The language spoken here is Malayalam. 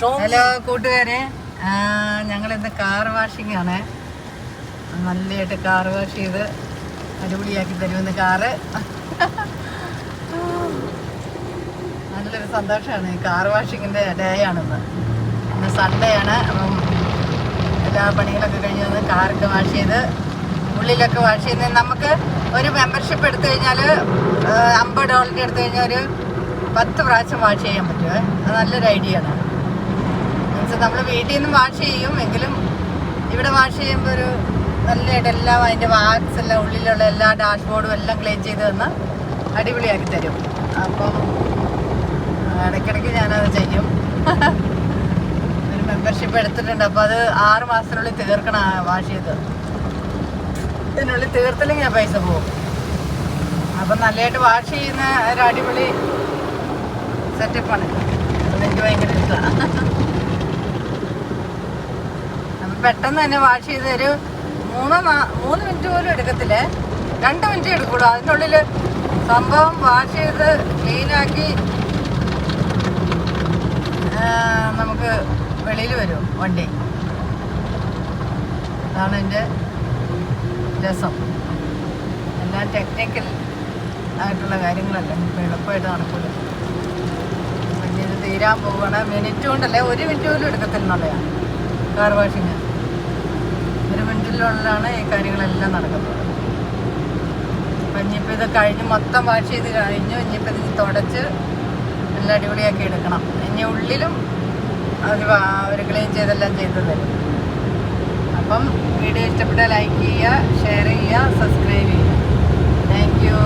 ഹലോ കൂട്ടുകാരെ, ഞങ്ങളിന്ന് കാർ വാഷിംഗ് ആണ്. നല്ലതായിട്ട് കാർ വാഷ് ചെയ്ത് അടിപൊളിയാക്കി തരുമെന്ന് കാറ്. നല്ലൊരു സന്തോഷമാണ്. ഈ കാർ വാഷിങ്ങിൻ്റെ ഡേ ആണിന്ന്. ഇന്ന് സൺഡേ ആണ്. അപ്പം എല്ലാ പണികളൊക്കെ കഴിഞ്ഞ് വന്ന് കാറൊക്കെ വാഷ് ചെയ്ത് ഉള്ളിലൊക്കെ വാഷ് ചെയ്യുന്നത്. നമുക്ക് ഒരു മെമ്പർഷിപ്പ് എടുത്തു കഴിഞ്ഞാൽ $50 എടുത്തു കഴിഞ്ഞാൽ ഒരു 10 പ്രാവശ്യം വാഷ് ചെയ്യാൻ പറ്റുമേ. അത് നല്ലൊരു ഐഡിയ ആണ്. മീൻസ് നമ്മൾ വീട്ടിൽ നിന്നും വാഷ് ചെയ്യും, എങ്കിലും ഇവിടെ വാഷ് ചെയ്യുമ്പോൾ ഒരു നല്ലതായിട്ട് എല്ലാം അതിൻ്റെ വാക്സ് എല്ലാം ഉള്ളിലുള്ള എല്ലാ ഡാഷ്ബോർഡും എല്ലാം ക്ലീൻ ചെയ്ത് തന്ന് അടിപൊളിയാക്കി തരും. അപ്പം ഇടയ്ക്കിടയ്ക്ക് ഞാനത് ചെയ്യും. ഒരു മെമ്പർഷിപ്പ് എടുത്തിട്ടുണ്ട്. അപ്പോൾ അത് 6 മാസത്തിനുള്ളിൽ തീർക്കണം വാഷ് ചെയ്ത്. ഇതിനുള്ളിൽ തീർത്തില്ലെങ്കിൽ ഞാൻ പൈസ പോകും. അപ്പം നല്ലതായിട്ട് വാഷ് ചെയ്യുന്ന ഒരു അടിപൊളി സെറ്റപ്പാണ്. അതെനിക്ക് ഭയങ്കര ഇഷ്ടമാണ്. അപ്പം പെട്ടെന്ന് തന്നെ വാഷ് ചെയ്ത് ഒരു 3 മിനിറ്റ് പോലും എടുക്കത്തില്ലേ, 2 മിനിറ്റ് എടുക്കുള്ളൂ. അതിനുള്ളിൽ സംഭവം വാഷ് ചെയ്ത് ക്ലീനാക്കി നമുക്ക് വെളിയിൽ വരും വണ്ടി. അതാണ് എൻ്റെ രസം. എല്ലാം ടെക്നിക്കൽ ആയിട്ടുള്ള കാര്യങ്ങളല്ലേ, ഇപ്പോൾ എളുപ്പമായിട്ട് നടക്കില്ല. പിന്നെ ഇത് തീരാൻ പോവുകയാണ്. മിനിറ്റ് കൊണ്ടല്ലേ, 1 മിനിറ്റ് പോലും എടുക്കത്തില്ലെന്നുള്ളതാണ് കാർ വാഷിങ്. 1 മിനിറ്റിലുള്ളതാണ് ഈ കാര്യങ്ങളെല്ലാം നടക്കുന്നത്. അപ്പം ഇനിയിപ്പോൾ ഇത് കഴിഞ്ഞ് മൊത്തം വാഷ് ചെയ്ത് കഴിഞ്ഞു. ഇനിയിപ്പോൾ ഇത് തുടച്ച് എല്ലാം അടിപൊളിയാക്കി എടുക്കണം. ഇനി ഉള്ളിലും അവർ ക്ലീൻ ചെയ്തെല്ലാം ചെയ്ത് തരും. അപ്പം വീഡിയോ ഇഷ്ടപ്പെട്ടാൽ ലൈക്ക് ചെയ്യുക, ഷെയർ ചെയ്യുക, സബ്സ്ക്രൈബ് ചെയ്യുക. Thank you.